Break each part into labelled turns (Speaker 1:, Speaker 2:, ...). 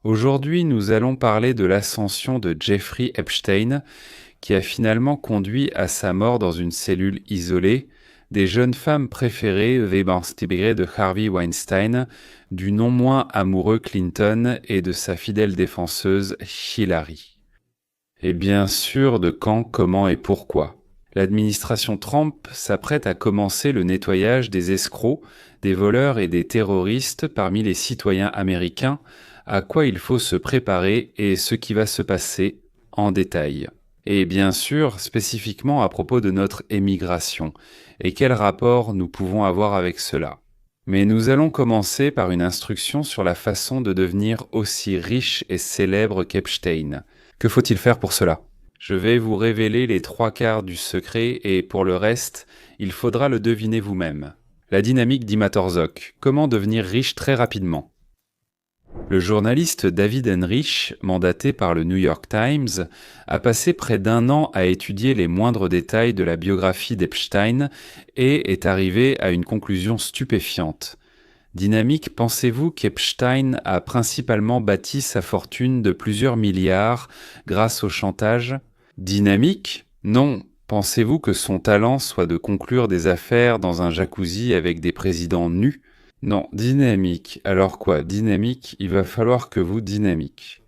Speaker 1: Aujourd'hui, nous allons parler de l'ascension de Jeffrey Epstein, qui a finalement conduit à sa mort dans une cellule isolée, des jeunes femmes préférées de Harvey Weinstein, du non moins amoureux Clinton et de sa fidèle défenseuse Hillary. Et bien sûr de quand, comment et pourquoi. L'administration Trump s'apprête à commencer le nettoyage des escrocs, des voleurs et des terroristes parmi les citoyens américains, à quoi il faut se préparer et ce qui va se passer en détail. Et bien sûr, spécifiquement à propos de notre émigration, et quel rapport nous pouvons avoir avec cela. Mais nous allons commencer par une instruction sur la façon de devenir aussi riche et célèbre qu'Epstein. Que faut-il faire pour cela ? Je vais vous révéler les 3/4 du secret et pour le reste, il faudra le deviner vous-même. La dynamique d'Imatorzok. Comment devenir riche très rapidement ? Le journaliste David Enrich, mandaté par le New York Times, a passé près d'1 an à étudier les moindres détails de la biographie d'Epstein et est arrivé à une conclusion stupéfiante. Dynamique, pensez-vous qu'Epstein a principalement bâti sa fortune de plusieurs milliards grâce au chantage ? Dynamique ? Non. Pensez-vous que son talent soit de conclure des affaires dans un jacuzzi avec des présidents nus ? Non. Dynamique. Alors quoi ? Dynamique, il va falloir que vous dynamique.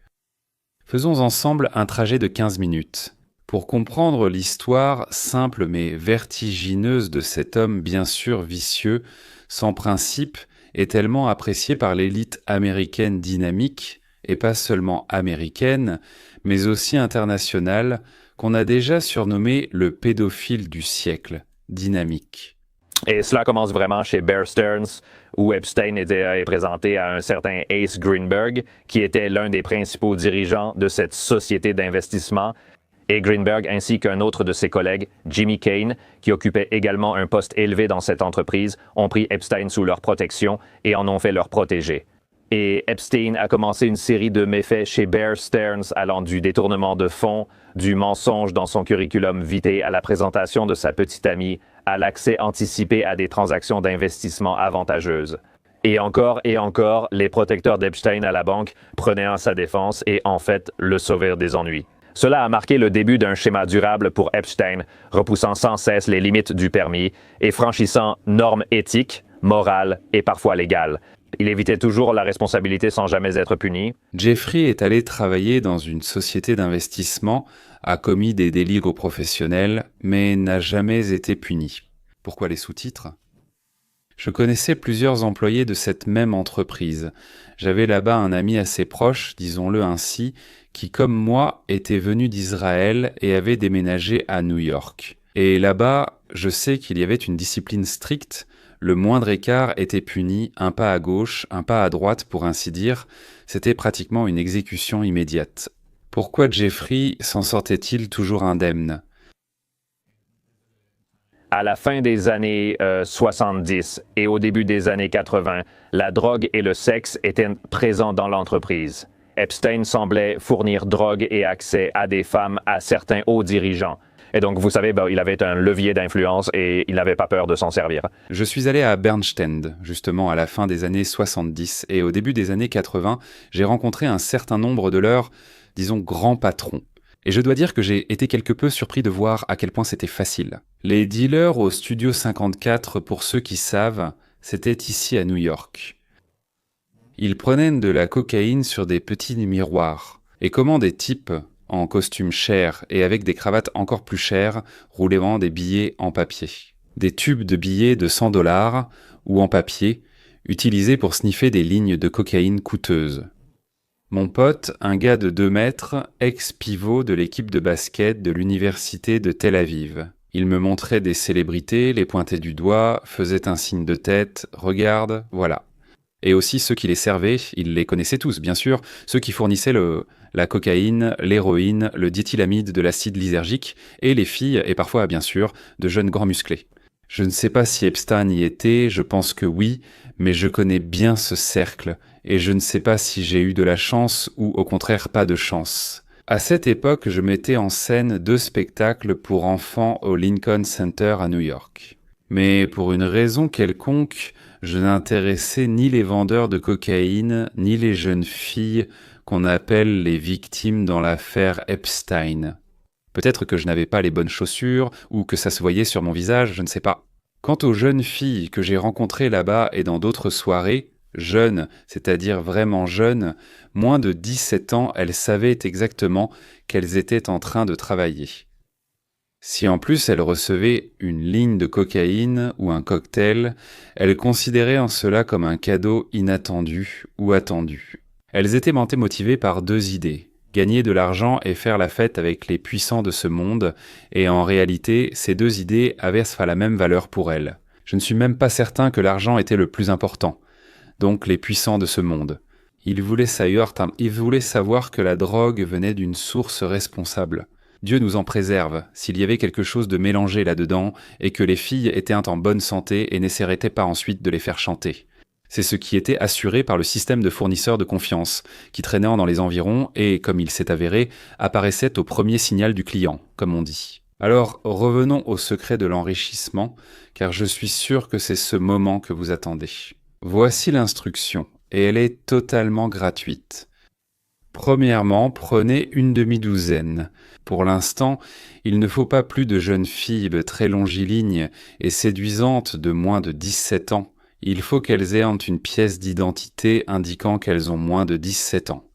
Speaker 1: Faisons ensemble un trajet de 15 minutes. Pour comprendre l'histoire simple mais vertigineuse de cet homme bien sûr vicieux, sans principe, et tellement apprécié par l'élite américaine dynamique, et pas seulement américaine, mais aussi internationale, qu'on a déjà surnommé le pédophile du siècle, Dynamique.
Speaker 2: Et cela commence vraiment chez Bear Stearns, où Epstein est présenté à un certain Ace Greenberg, qui était l'un des principaux dirigeants de cette société d'investissement, et Greenberg ainsi qu'un autre de ses collègues, Jimmy Kane, qui occupait également un poste élevé dans cette entreprise, ont pris Epstein sous leur protection et en ont fait leur protégé. Et Epstein a commencé une série de méfaits chez Bear Stearns allant du détournement de fonds, du mensonge dans son curriculum vitae à la présentation de sa petite amie, à l'accès anticipé à des transactions d'investissement avantageuses. Et encore, les protecteurs d'Epstein à la banque prenaient en sa défense et en fait le sauvèrent des ennuis. Cela a marqué le début d'un schéma durable pour Epstein, repoussant sans cesse les limites du permis et franchissant normes éthiques, morales et parfois légales. Il évitait toujours la responsabilité sans jamais être puni.
Speaker 1: Jeffrey est allé travailler dans une société d'investissement, a commis des délits professionnels, mais n'a jamais été puni. Pourquoi les sous-titres ? Je connaissais plusieurs employés de cette même entreprise. J'avais là-bas un ami assez proche, disons-le ainsi, qui, comme moi, était venu d'Israël et avait déménagé à New York. Et là-bas, je sais qu'il y avait une discipline stricte. Le moindre écart était puni, un pas à gauche, un pas à droite pour ainsi dire. C'était pratiquement une exécution immédiate. Pourquoi Jeffrey s'en sortait-il toujours indemne ?
Speaker 2: À la fin des années 70 et au début des années 80, la drogue et le sexe étaient présents dans l'entreprise. Epstein semblait fournir drogue et accès à des femmes à certains hauts dirigeants. Et donc, vous savez, il avait un levier d'influence et il n'avait pas peur de s'en servir.
Speaker 1: Je suis allé à Bernstein, justement à la fin des années 70, et au début des années 80, j'ai rencontré un certain nombre de leurs, disons, grands patrons. Et je dois dire que j'ai été quelque peu surpris de voir à quel point c'était facile. Les dealers au Studio 54, pour ceux qui savent, c'était ici à New York. Ils prenaient de la cocaïne sur des petits miroirs. Et comment des types en costume cher et avec des cravates encore plus chères, roulant des billets en papier. Des tubes de billets de $100 ou en papier, utilisés pour sniffer des lignes de cocaïne coûteuses. Mon pote, un gars de 2 mètres, ex-pivot de l'équipe de basket de l'université de Tel Aviv. Il me montrait des célébrités, les pointait du doigt, faisait un signe de tête, regarde, voilà. Et aussi ceux qui les servaient, il les connaissait tous, bien sûr, ceux qui fournissaient la cocaïne, l'héroïne, le diéthylamide de l'acide lysergique, et les filles, et parfois, bien sûr, de jeunes grands musclés. Je ne sais pas si Epstein y était, je pense que oui, mais je connais bien ce cercle, et je ne sais pas si j'ai eu de la chance ou au contraire pas de chance. À cette époque, je mettais en scène 2 spectacles pour enfants au Lincoln Center à New York. Mais pour une raison quelconque, je n'intéressais ni les vendeurs de cocaïne, ni les jeunes filles qu'on appelle les victimes dans l'affaire Epstein. Peut-être que je n'avais pas les bonnes chaussures, ou que ça se voyait sur mon visage, je ne sais pas. Quant aux jeunes filles que j'ai rencontrées là-bas et dans d'autres soirées, jeunes, c'est-à-dire vraiment jeunes, moins de 17 ans, elles savaient exactement qu'elles étaient en train de travailler. Si en plus elles recevaient une ligne de cocaïne ou un cocktail, elles considéraient en cela comme un cadeau inattendu ou attendu. Elles étaient motivées par deux idées, gagner de l'argent et faire la fête avec les puissants de ce monde, et en réalité, ces deux idées avaient la même valeur pour elles. Je ne suis même pas certain que l'argent était le plus important, donc les puissants de ce monde. Ils voulaient savoir que la drogue venait d'une source responsable. Dieu nous en préserve, s'il y avait quelque chose de mélangé là-dedans, et que les filles étaient en bonne santé et n'essaieraient pas ensuite de les faire chanter. C'est ce qui était assuré par le système de fournisseurs de confiance, qui traînait dans les environs et, comme il s'est avéré, apparaissait au premier signal du client, comme on dit. Alors, revenons au secret de l'enrichissement, car je suis sûr que c'est ce moment que vous attendez. Voici l'instruction, et elle est totalement gratuite. Premièrement, prenez une demi-douzaine. Pour l'instant, il ne faut pas plus de jeunes filles très longilignes et séduisantes de moins de 17 ans. Il faut qu'elles aient une pièce d'identité indiquant qu'elles ont moins de 17 ans.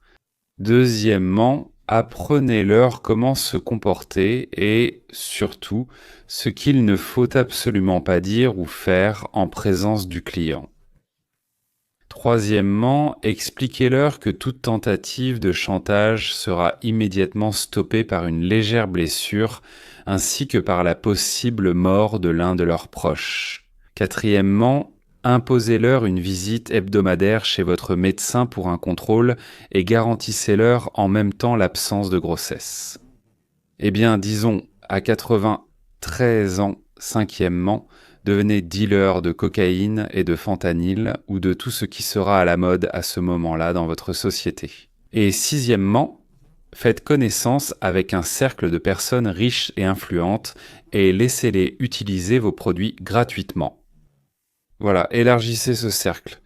Speaker 1: Deuxièmement, apprenez-leur comment se comporter et, surtout, ce qu'il ne faut absolument pas dire ou faire en présence du client. Troisièmement, expliquez-leur que toute tentative de chantage sera immédiatement stoppée par une légère blessure ainsi que par la possible mort de l'un de leurs proches. Quatrièmement, imposez-leur une visite hebdomadaire chez votre médecin pour un contrôle et garantissez-leur en même temps l'absence de grossesse. Eh bien, disons, à 93 ans, cinquièmement, devenez dealer de cocaïne et de fentanyl ou de tout ce qui sera à la mode à ce moment-là dans votre société. Et sixièmement, faites connaissance avec un cercle de personnes riches et influentes et laissez-les utiliser vos produits gratuitement. Voilà, élargissez ce cercle.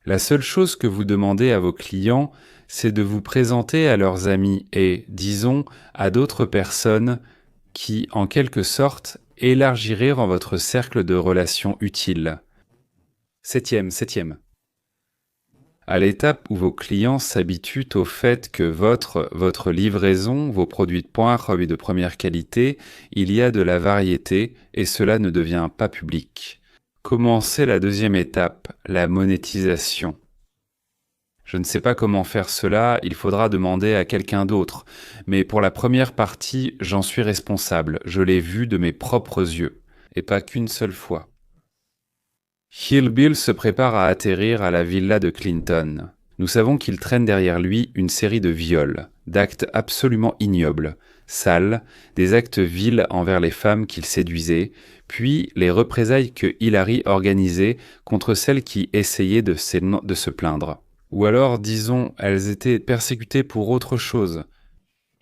Speaker 1: La seule chose que vous demandez à vos clients, c'est de vous présenter à leurs amis et, disons, à d'autres personnes qui, en quelque sorte, élargirez votre cercle de relations utiles. Septième. À l'étape où vos clients s'habituent au fait que votre livraison, vos produits de pointe et de première qualité, il y a de la variété et cela ne devient pas public. Commencez la deuxième étape, la monétisation. Je ne sais pas comment faire cela, il faudra demander à quelqu'un d'autre. Mais pour la première partie, j'en suis responsable. Je l'ai vu de mes propres yeux. Et pas qu'une seule fois. Kill Bill se prépare à atterrir à la villa de Clinton. Nous savons qu'il traîne derrière lui une série de viols, d'actes absolument ignobles, sales, des actes vils envers les femmes qu'il séduisait, puis les représailles que Hillary organisait contre celles qui essayaient de se plaindre. Ou alors, disons, elles étaient persécutées pour autre chose.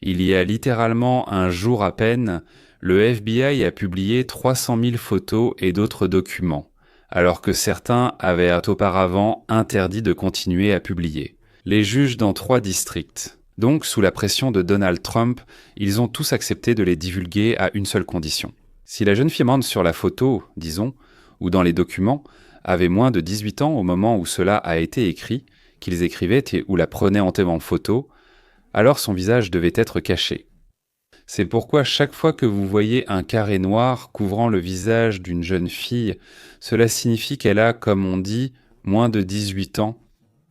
Speaker 1: Il y a littéralement un jour à peine, le FBI a publié 300 000 photos et d'autres documents, alors que certains avaient auparavant interdit de continuer à publier. Les juges dans 3 districts. Donc, sous la pression de Donald Trump, ils ont tous accepté de les divulguer à une seule condition. Si la jeune fille sur la photo, disons, ou dans les documents, avait moins de 18 ans au moment où cela a été écrit, qu'ils écrivaient ou la prenaient en photo, alors son visage devait être caché. C'est pourquoi chaque fois que vous voyez un carré noir couvrant le visage d'une jeune fille, cela signifie qu'elle a, comme on dit, moins de 18 ans,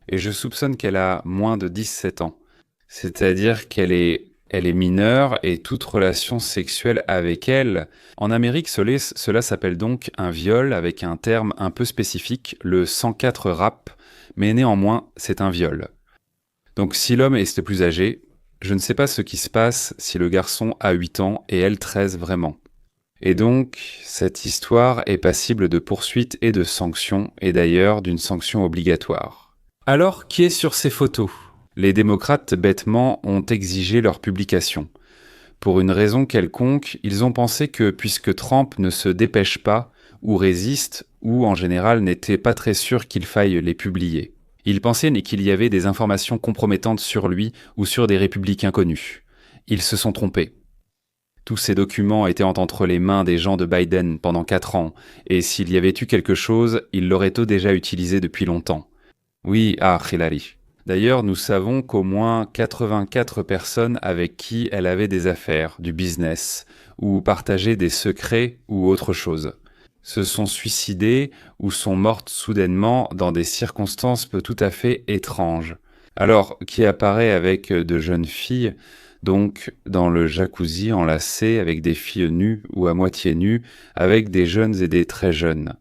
Speaker 1: et je soupçonne qu'elle a moins de 17 ans. C'est-à-dire qu'elle est mineure et toute relation sexuelle avec elle. En Amérique, cela s'appelle donc un viol avec un terme un peu spécifique, le 104 rap, mais néanmoins, c'est un viol. Donc si l'homme est plus âgé, je ne sais pas ce qui se passe si le garçon a 8 ans et elle 13 vraiment. Et donc, cette histoire est passible de poursuites et de sanctions, et d'ailleurs d'une sanction obligatoire. Alors, qui est sur ces photos ? Les démocrates, bêtement, ont exigé leur publication. Pour une raison quelconque, ils ont pensé que puisque Trump ne se dépêche pas, ou résiste, ou en général n'était pas très sûr qu'il faille les publier. Ils pensaient qu'il y avait des informations compromettantes sur lui ou sur des républicains connus. Ils se sont trompés. Tous ces documents étaient entre les mains des gens de Biden pendant 4 ans, et s'il y avait eu quelque chose, ils l'auraient déjà utilisé depuis longtemps. Oui, Hilary. D'ailleurs, nous savons qu'au moins 84 personnes avec qui elle avait des affaires, du business, ou partageaient des secrets ou autre chose, se sont suicidées ou sont mortes soudainement dans des circonstances tout à fait étranges. Alors, qui apparaît avec de jeunes filles, donc dans le jacuzzi enlacé avec des filles nues ou à moitié nues, avec des jeunes et des très jeunes.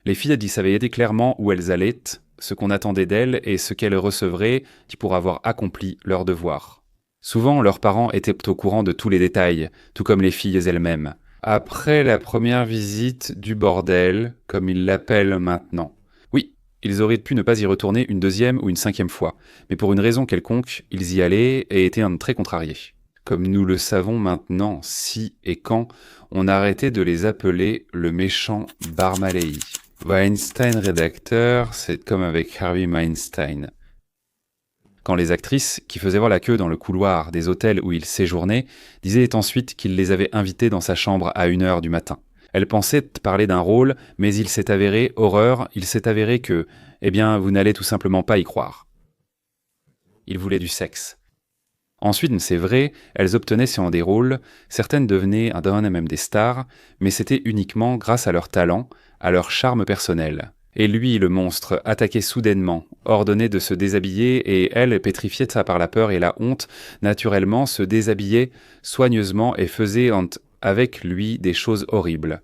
Speaker 1: Les filles savaient clairement où elles allaient, ce qu'on attendait d'elles et ce qu'elles recevraient pour avoir accompli leur devoir. Souvent, leurs parents étaient au courant de tous les détails, tout comme les filles elles-mêmes. Après la première visite du bordel, comme ils l'appellent maintenant. Oui, ils auraient pu ne pas y retourner une deuxième ou une cinquième fois, mais pour une raison quelconque, ils y allaient et étaient très contrariés. Comme nous le savons maintenant, si et quand on arrêtait de les appeler le méchant Barmaley. Weinstein rédacteur, c'est comme avec Harvey Weinstein. Quand les actrices, qui faisaient voir la queue dans le couloir des hôtels où il séjournait, disaient ensuite qu'il les avait invitées dans sa chambre à 1h du matin. Elles pensaient parler d'un rôle, mais il s'est avéré, horreur, il s'est avéré que, vous n'allez tout simplement pas y croire. Ils voulaient du sexe. Ensuite, c'est vrai, elles obtenaient des rôles, certaines devenaient même des stars, mais c'était uniquement grâce à leur talent, à leur charme personnel. Et lui, le monstre, attaquait soudainement, ordonnait de se déshabiller et elle, pétrifiée par la peur et la honte, naturellement se déshabillait soigneusement et faisait avec lui des choses horribles.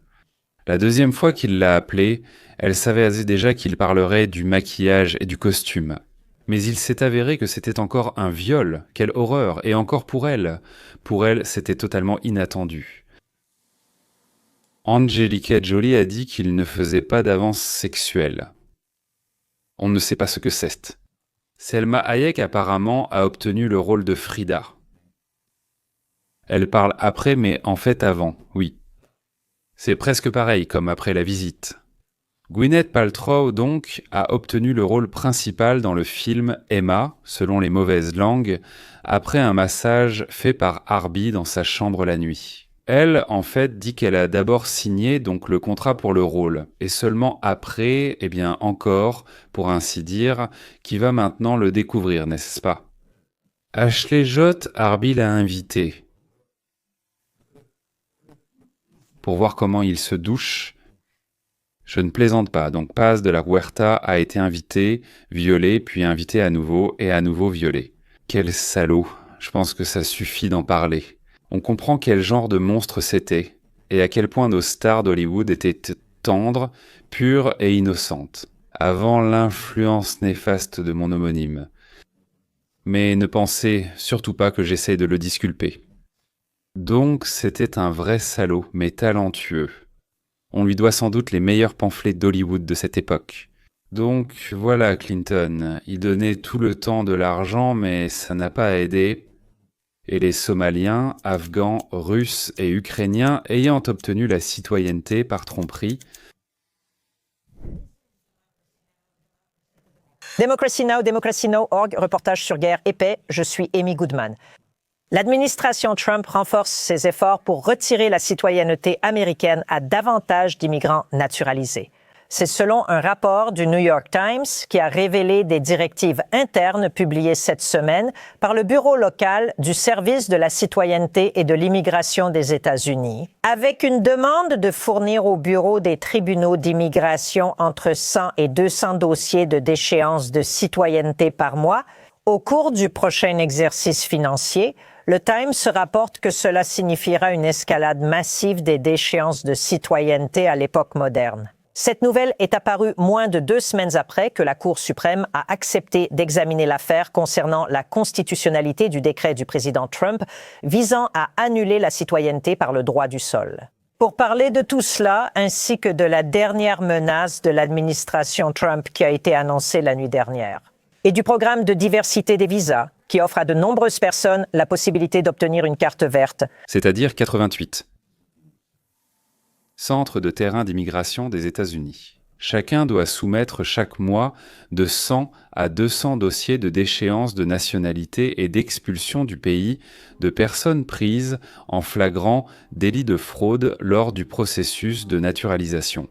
Speaker 1: La deuxième fois qu'il l'a appelée, elle savait déjà qu'il parlerait du maquillage et du costume. Mais il s'est avéré que c'était encore un viol, quelle horreur, et encore pour elle. Pour elle, c'était totalement inattendu. Angelina Jolie a dit qu'il ne faisait pas d'avance sexuelle. On ne sait pas ce que c'est. Selma Hayek apparemment a obtenu le rôle de Frida. Elle parle après, mais en fait avant, oui. C'est presque pareil comme après la visite. Gwyneth Paltrow, donc, a obtenu le rôle principal dans le film Emma, selon les mauvaises langues, après un massage fait par Harvey dans sa chambre la nuit. Elle, en fait, dit qu'elle a d'abord signé donc le contrat pour le rôle, et seulement après, encore, pour ainsi dire, qui va maintenant le découvrir, n'est-ce pas? Ashley Judd, Harvey l'a invité pour voir comment il se douche. Je ne plaisante pas, donc Paz de la Huerta a été invité, violé, puis invité à nouveau, et à nouveau violé. Quel salaud, je pense que ça suffit d'en parler. On comprend quel genre de monstre c'était, et à quel point nos stars d'Hollywood étaient tendres, pures et innocentes, avant l'influence néfaste de mon homonyme. Mais ne pensez surtout pas que j'essaie de le disculper. Donc c'était un vrai salaud, mais talentueux. On lui doit sans doute les meilleurs pamphlets d'Hollywood de cette époque. Donc voilà Clinton, il donnait tout le temps de l'argent, mais ça n'a pas aidé. Et les Somaliens, Afghans, Russes et Ukrainiens ayant obtenu la citoyenneté par tromperie.
Speaker 3: Democracy Now!, democracynow.org, reportage sur guerre et paix, je suis Amy Goodman. L'administration Trump renforce ses efforts pour retirer la citoyenneté américaine à davantage d'immigrants naturalisés. C'est selon un rapport du New York Times qui a révélé des directives internes publiées cette semaine par le bureau local du Service de la citoyenneté et de l'immigration des États-Unis, avec une demande de fournir au bureau des tribunaux d'immigration entre 100 et 200 dossiers de déchéance de citoyenneté par mois. Au cours du prochain exercice financier, le Times rapporte que cela signifiera une escalade massive des déchéances de citoyenneté à l'époque moderne. Cette nouvelle est apparue moins de 2 semaines après que la Cour suprême a accepté d'examiner l'affaire concernant la constitutionnalité du décret du président Trump visant à annuler la citoyenneté par le droit du sol. Pour parler de tout cela, ainsi que de la dernière menace de l'administration Trump qui a été annoncée la nuit dernière, et du programme de diversité des visas qui offre à de nombreuses personnes la possibilité d'obtenir une carte verte.
Speaker 1: C'est-à-dire 88. Centre de terrain d'immigration des États-Unis. Chacun doit soumettre chaque mois de 100 à 200 dossiers de déchéance de nationalité et d'expulsion du pays de personnes prises en flagrant délit de fraude lors du processus de naturalisation.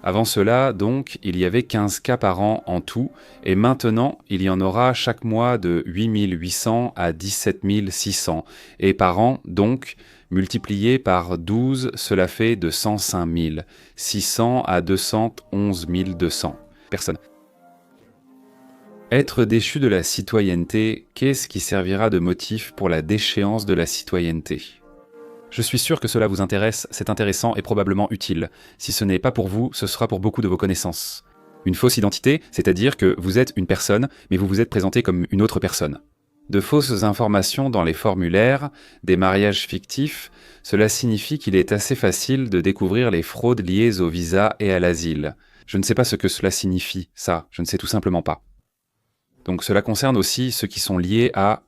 Speaker 1: Avant cela, donc, il y avait 15 cas par an en tout, et maintenant, il y en aura chaque mois de 8 800 à 17 600, et par an, donc, multiplié par 12, cela fait de 105 000, 600 à 211 200 personnes. Être déchu de la citoyenneté, qu'est-ce qui servira de motif pour la déchéance de la citoyenneté ? Je suis sûr que cela vous intéresse, c'est intéressant et probablement utile. Si ce n'est pas pour vous, ce sera pour beaucoup de vos connaissances. Une fausse identité, c'est-à-dire que vous êtes une personne, mais vous vous êtes présenté comme une autre personne. De fausses informations dans les formulaires, des mariages fictifs, cela signifie qu'il est assez facile de découvrir les fraudes liées au visa et à l'asile. Je ne sais pas ce que cela signifie, ça, je ne sais tout simplement pas. Donc cela concerne aussi ceux qui sont liés à...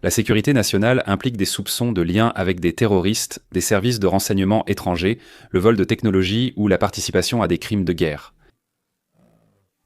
Speaker 1: La sécurité nationale implique des soupçons de liens avec des terroristes, des services de renseignement étrangers, le vol de technologie ou la participation à des crimes de guerre.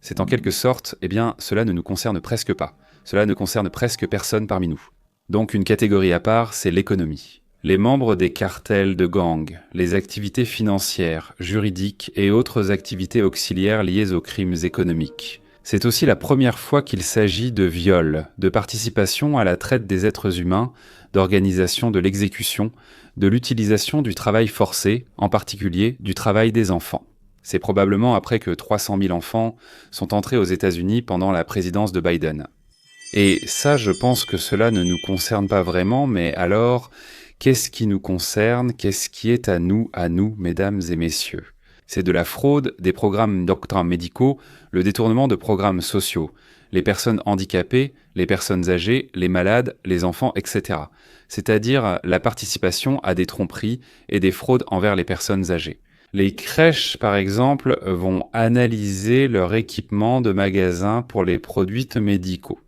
Speaker 1: C'est en quelque sorte, cela ne nous concerne presque pas. Cela ne concerne presque personne parmi nous. Donc une catégorie à part, c'est l'économie. Les membres des cartels de gangs, les activités financières, juridiques et autres activités auxiliaires liées aux crimes économiques. C'est aussi la première fois qu'il s'agit de viol, de participation à la traite des êtres humains, d'organisation de l'exécution, de l'utilisation du travail forcé, en particulier du travail des enfants. C'est probablement après que 300 000 enfants sont entrés aux États-Unis pendant la présidence de Biden. Et ça, je pense que cela ne nous concerne pas vraiment, mais alors, qu'est-ce qui nous concerne? Qu'est-ce qui est à nous, mesdames et messieurs? C'est de la fraude, des programmes d'octroi médicaux, le détournement de programmes sociaux, les personnes handicapées, les personnes âgées, les malades, les enfants, etc. C'est-à-dire la participation à des tromperies et des fraudes envers les personnes âgées. Les crèches, par exemple, vont analyser leur équipement de magasin pour les produits médicaux.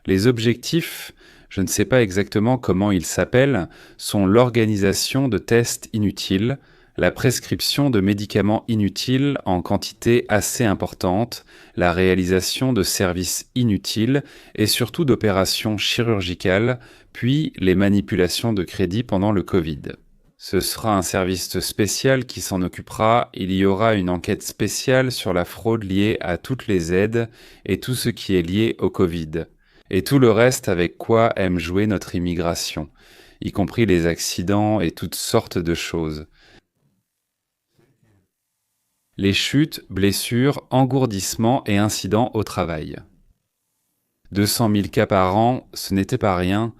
Speaker 1: Les objectifs, je ne sais pas exactement comment ils s'appellent, sont l'organisation de tests inutiles, la prescription de médicaments inutiles en quantité assez importante, la réalisation de services inutiles et surtout d'opérations chirurgicales, puis les manipulations de crédit pendant le Covid. Ce sera un service spécial qui s'en occupera, il y aura une enquête spéciale sur la fraude liée à toutes les aides et tout ce qui est lié au Covid. Et tout le reste avec quoi aime jouer notre immigration, y compris les accidents et toutes sortes de choses. Les chutes, blessures, engourdissements et incidents au travail. 200 000 cas par an, ce n'était pas rien,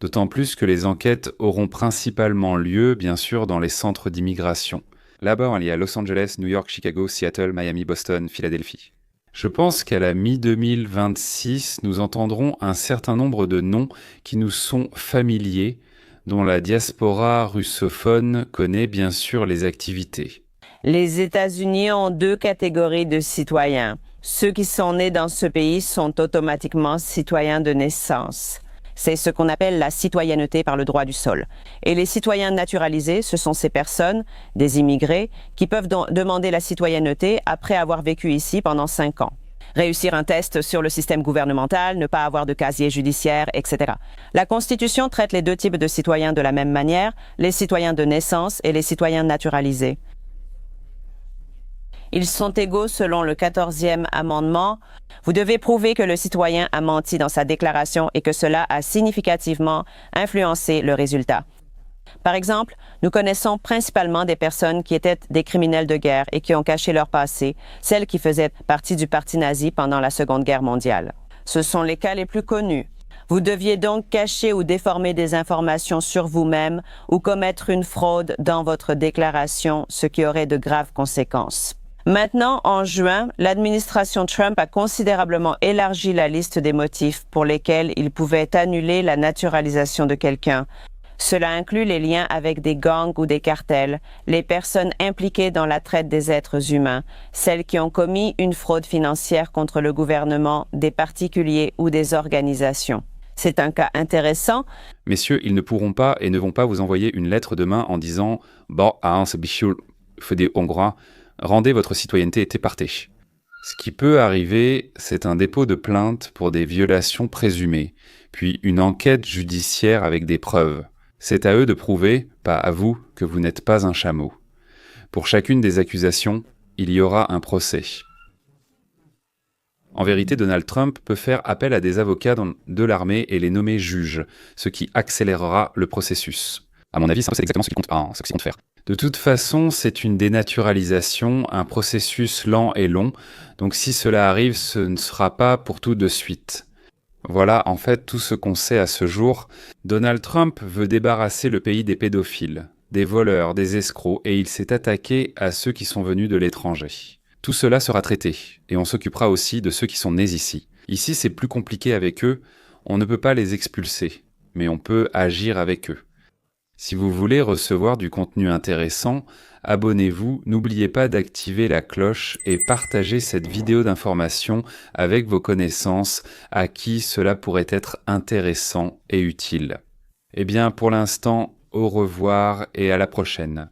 Speaker 1: d'autant plus que les enquêtes auront principalement lieu, bien sûr, dans les centres d'immigration. Là-bas, il y a Los Angeles, New York, Chicago, Seattle, Miami, Boston, Philadelphie. Je pense qu'à la mi-2026, nous entendrons un certain nombre de noms qui nous sont familiers, dont la diaspora russophone connaît bien sûr les activités.
Speaker 4: Les États-Unis ont deux catégories de citoyens. Ceux qui sont nés dans ce pays sont automatiquement citoyens de naissance. C'est ce qu'on appelle la citoyenneté par le droit du sol. Et les citoyens naturalisés, ce sont ces personnes, des immigrés, qui peuvent demander la citoyenneté après avoir vécu ici pendant 5 ans. Réussir un test sur le système gouvernemental, ne pas avoir de casier judiciaire, etc. La Constitution traite les deux types de citoyens de la même manière, les citoyens de naissance et les citoyens naturalisés. Ils sont égaux selon le 14e amendement. Vous devez prouver que le citoyen a menti dans sa déclaration et que cela a significativement influencé le résultat. Par exemple, nous connaissons principalement des personnes qui étaient des criminels de guerre et qui ont caché leur passé, celles qui faisaient partie du parti nazi pendant la Seconde Guerre mondiale. Ce sont les cas les plus connus. Vous deviez donc cacher ou déformer des informations sur vous-même ou commettre une fraude dans votre déclaration, ce qui aurait de graves conséquences. Maintenant, en juin, l'administration Trump a considérablement élargi la liste des motifs pour lesquels il pouvait annuler la naturalisation de quelqu'un. Cela inclut les liens avec des gangs ou des cartels, les personnes impliquées dans la traite des êtres humains, celles qui ont commis une fraude financière contre le gouvernement, des particuliers ou des organisations. C'est un cas intéressant.
Speaker 1: Messieurs, ils ne pourront pas et ne vont pas vous envoyer une lettre demain en disant « Bon, c'est bichul ». für die Hongrois, rendez votre citoyenneté et partez. Ce qui peut arriver, c'est un dépôt de plainte pour des violations présumées, puis une enquête judiciaire avec des preuves. C'est à eux de prouver, pas à vous, que vous n'êtes pas un chameau. Pour chacune des accusations, il y aura un procès. En vérité, Donald Trump peut faire appel à des avocats de l'armée et les nommer juges, ce qui accélérera le processus. À mon avis, c'est exactement ce qu'ils comptent faire. De toute façon, c'est une dénaturalisation, un processus lent et long, donc si cela arrive, ce ne sera pas pour tout de suite. Voilà en fait tout ce qu'on sait à ce jour. Donald Trump veut débarrasser le pays des pédophiles, des voleurs, des escrocs, et il s'est attaqué à ceux qui sont venus de l'étranger. Tout cela sera traité, et on s'occupera aussi de ceux qui sont nés ici. Ici, c'est plus compliqué avec eux, on ne peut pas les expulser, mais on peut agir avec eux. Si vous voulez recevoir du contenu intéressant, abonnez-vous, n'oubliez pas d'activer la cloche et partagez cette vidéo d'information avec vos connaissances à qui cela pourrait être intéressant et utile. Eh bien, pour l'instant, au revoir et à la prochaine.